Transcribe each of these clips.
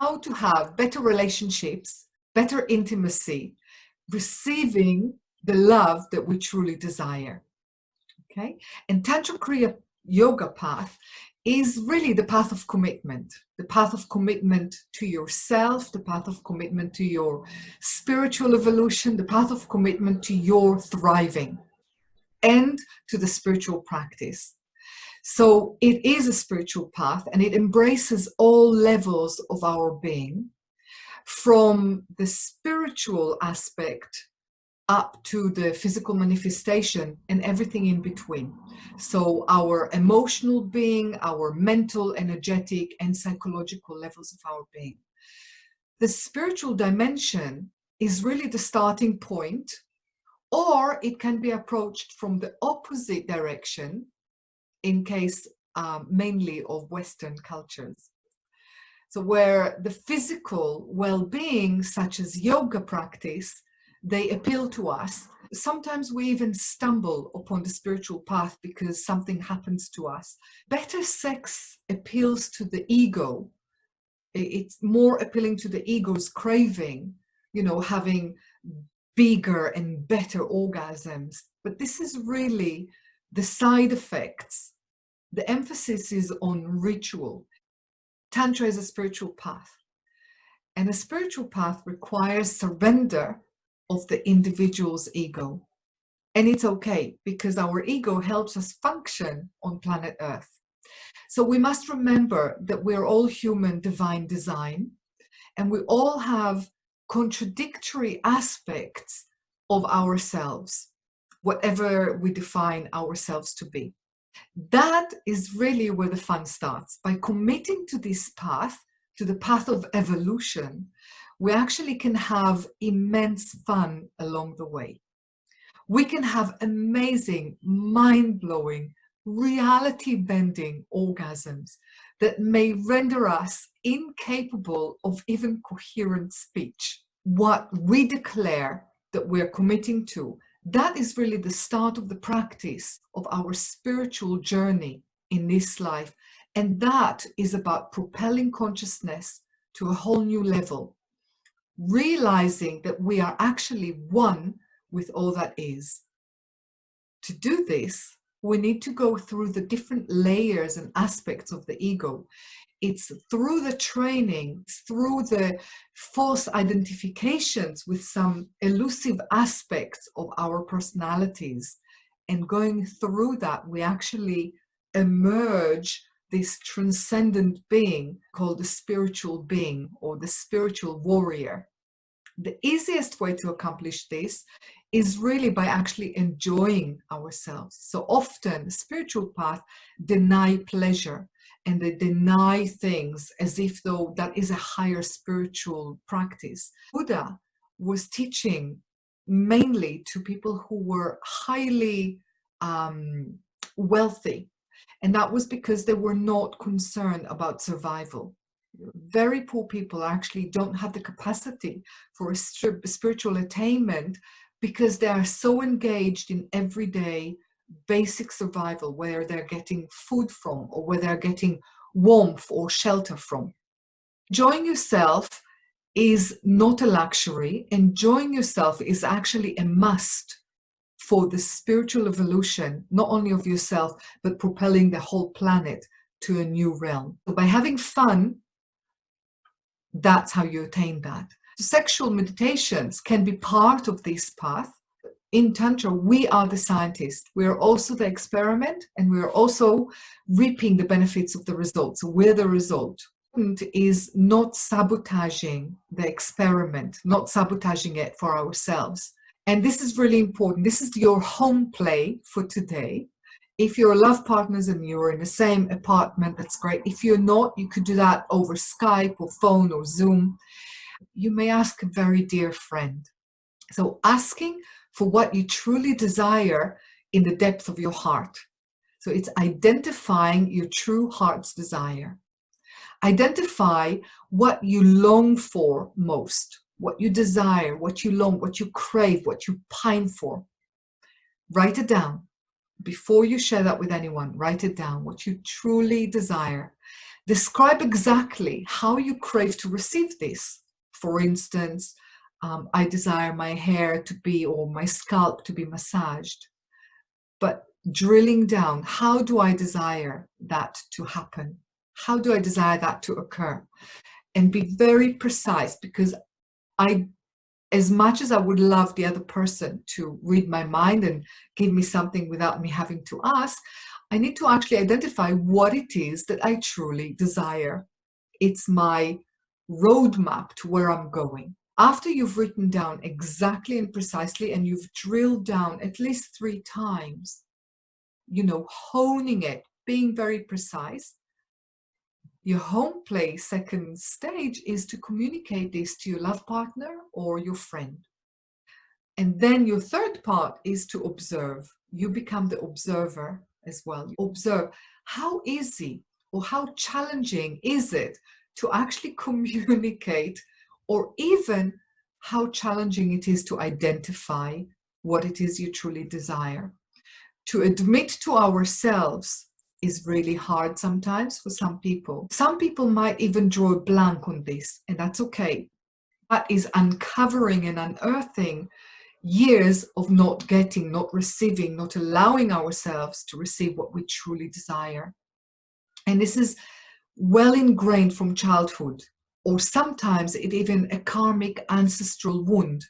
how to have better relationships, better intimacy, receiving the love that we truly desire. Okay? And Tantra Kriya Yoga path is really the path of commitment, the path of commitment to yourself, the path of commitment to your spiritual evolution, the path of commitment to your thriving and to the spiritual practice. So it is a spiritual path, and it embraces all levels of our being, from the spiritual aspect up to the physical manifestation and everything in between. So our emotional being, our mental, energetic, and psychological levels of our being. The spiritual dimension is really the starting point, or it can be approached from the opposite direction in case mainly of Western cultures. So where the physical well-being, such as yoga practice, they appeal to us. Sometimes we even stumble upon the spiritual path because something happens to us. Better sex appeals to the ego. It's more appealing to the ego's craving, having bigger and better orgasms. But this is really the side effects. The emphasis is on ritual. Tantra is a spiritual path. And a spiritual path requires surrender of the individual's ego. And it's okay, because our ego helps us function on planet Earth. So we must remember that we're all human divine design, and we all have contradictory aspects of ourselves, whatever we define ourselves to be. That is really where the fun starts. By committing to this path, to the path of evolution, we actually can have immense fun along the way. We can have amazing, mind-blowing, reality-bending orgasms that may render us incapable of even coherent speech. What we declare that we're committing to, that is really the start of the practice of our spiritual journey in this life. And that is about propelling consciousness to a whole new level, realizing that we are actually one with all that is. To do this, we need to go through the different layers and aspects of the ego. It's through the training, through the false identifications with some elusive aspects of our personalities. And going through that, we actually emerge this transcendent being called the spiritual being or the spiritual warrior. The easiest way to accomplish this is really by actually enjoying ourselves. So often, the spiritual path deny pleasure, and they deny things as if though that is a higher spiritual practice. Buddha was teaching mainly to people who were highly wealthy, and that was because they were not concerned about survival. Very poor people actually don't have the capacity for a spiritual attainment because they are so engaged in everyday basic survival, where they're getting food from or where they're getting warmth or shelter from. Enjoying yourself is not a luxury. Enjoying yourself is actually a must for the spiritual evolution, not only of yourself, but propelling the whole planet to a new realm. So by having fun, that's how you attain that. Sexual meditations can be part of this path. In Tantra, we are the scientist. We are also the experiment, and we are also reaping the benefits of the result. So we're the result. Is not sabotaging the experiment, not sabotaging it for ourselves. And this is really important. This is your home play for today. If you're love partners and you're in the same apartment, that's great. If you're not, you could do that over Skype or phone or Zoom. You may ask a very dear friend. So asking for what you truly desire in the depth of your heart. So it's identifying your true heart's desire. Identify what you long for most, what you desire, what you long, what you crave, what you pine for. Write it down. Before you share that with anyone, write it down, what you truly desire. Describe exactly how you crave to receive this. For instance, I desire my hair to be, or my scalp to be massaged. But drilling down, how do I desire that to happen? How do I desire that to occur? And be very precise, because as much as I would love the other person to read my mind and give me something without me having to ask, I need to actually identify what it is that I truly desire. It's my roadmap to where I'm going. After you've written down exactly and precisely, and you've drilled down at least 3 times, honing it, being very precise, your home play second stage is to communicate this to your love partner or your friend. And then your third part is to observe. You become the observer as well. You observe how easy or how challenging is it to actually communicate, or even how challenging it is to identify what it is you truly desire. To admit to ourselves is really hard sometimes for some people. Some people might even draw a blank on this, and that's okay. That is uncovering and unearthing years of not getting, not receiving, not allowing ourselves to receive what we truly desire. And this is well ingrained from childhood, or sometimes it even a karmic ancestral wound,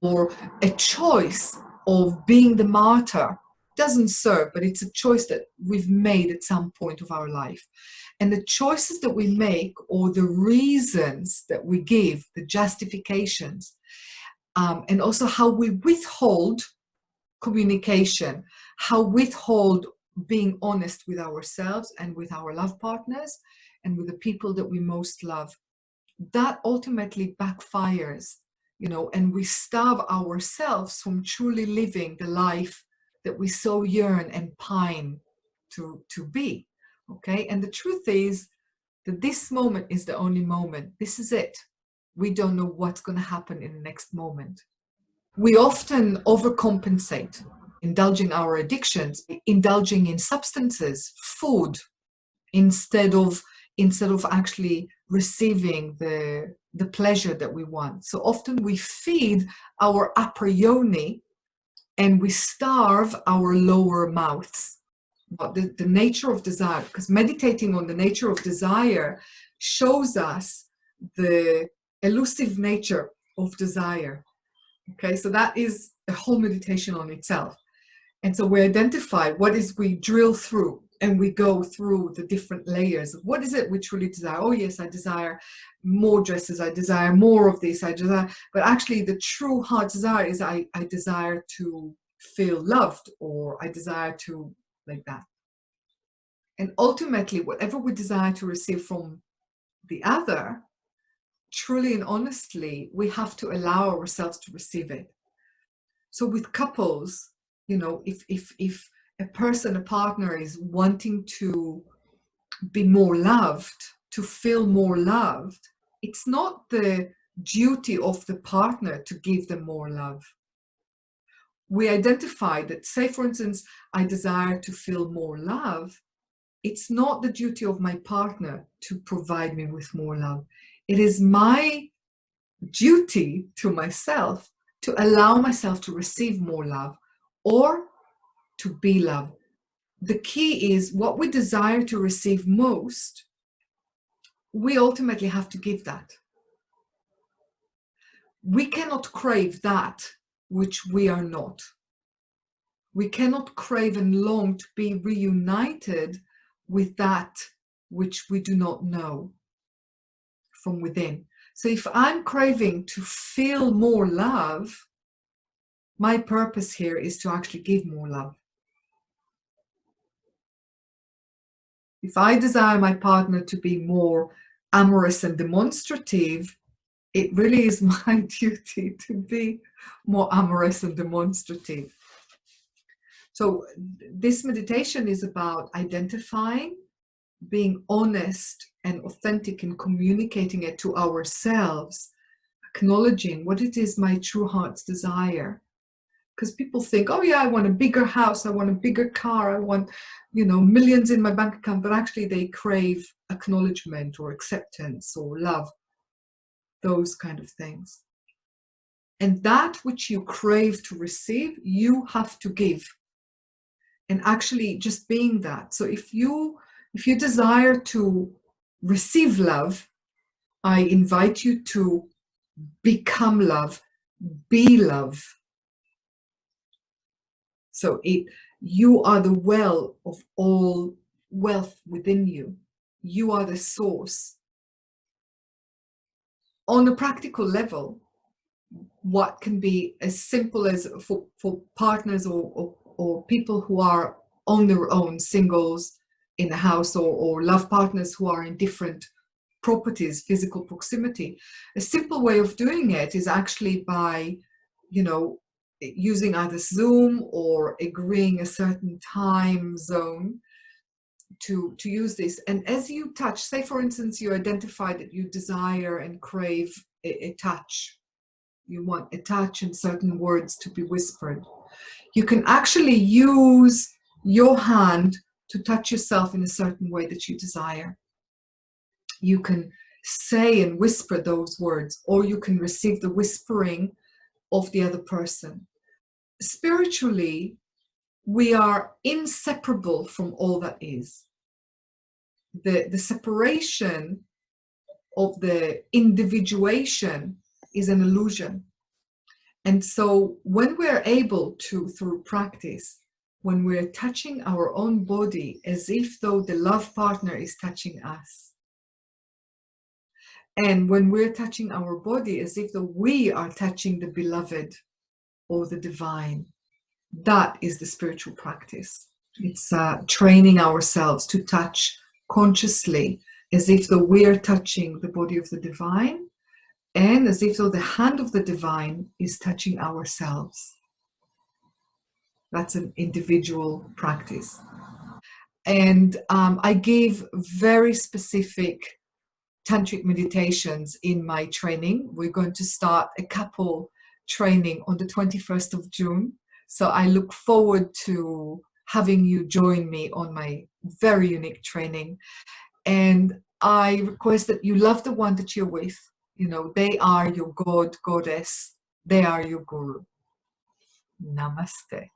or a choice of being the martyr. Doesn't serve, but it's a choice that we've made at some point of our life. And the choices that we make, or the reasons that we give, the justifications, and also how we withhold communication, how withhold being honest with ourselves and with our love partners and with the people that we most love, that ultimately backfires, and we starve ourselves from truly living the life that we so yearn and pine to be. Okay, and the truth is that this moment is the only moment. This is it. We don't know what's going to happen in the next moment. We often overcompensate, indulging our addictions, indulging in substances, food, instead of actually receiving the pleasure that we want. So often we feed our upper yoni and we starve our lower mouths. But the nature of desire, because meditating on the nature of desire shows us the elusive nature of desire. Okay, so that is a whole meditation on itself. And so we identify what is, we drill through, and we go through the different layers of what is it we truly desire. Oh yes, I desire more dresses, I desire more of this, I desire, but actually the true heart desire is I desire to feel loved, or I desire to, like that. And ultimately, whatever we desire to receive from the other, truly and honestly, we have to allow ourselves to receive it. So with couples, if a person, a partner is wanting to be more loved, to feel more loved, it's not the duty of the partner to give them more love. We identify that, say for instance, I desire to feel more love. It's not the duty of my partner to provide me with more love. It is my duty to myself to allow myself to receive more love, or to be loved. The key is what we desire to receive most, we ultimately have to give that. We cannot crave that which we are not. We cannot crave and long to be reunited with that which we do not know from within. So if I'm craving to feel more love, my purpose here is to actually give more love. If I desire my partner to be more amorous and demonstrative, it really is my duty to be more amorous and demonstrative. So this meditation is about identifying, being honest and authentic in communicating it to ourselves, acknowledging what it is my true heart's desire. Because people think, oh yeah, I want a bigger house, I want a bigger car, I want, millions in my bank account, but actually they crave acknowledgement or acceptance or love, those kind of things. And that which you crave to receive, you have to give. And actually just being that. So if you desire to receive love, I invite you to become love, be love. So you are the well of all wealth within you. You are the source. On a practical level, what can be as simple as for partners or people who are on their own, singles in a house, or love partners who are in different properties, physical proximity. A simple way of doing it is actually by, using either Zoom or agreeing a certain time zone to use this. And as you touch, say for instance, you identify that you desire and crave a touch. You want a touch and certain words to be whispered. You can actually use your hand to touch yourself in a certain way that you desire. You can say and whisper those words, or you can receive the whispering of the other person. Spiritually, we are inseparable from all that is. The separation of the individuation is an illusion. And so when we're able to, through practice, when we're touching our own body as if though the love partner is touching us, and when we're touching our body as if though we are touching the beloved or the divine, that is the spiritual practice. It's training ourselves to touch consciously as if though we're touching the body of the divine, and as if though the hand of the divine is touching ourselves. That's an individual practice. And I give very specific tantric meditations in my training. We're going to start a couple training on the 21st of June. So I look forward to having you join me on my very unique training. And I request that you love the one that you're with. They are your God, goddess. They are your guru. Namaste.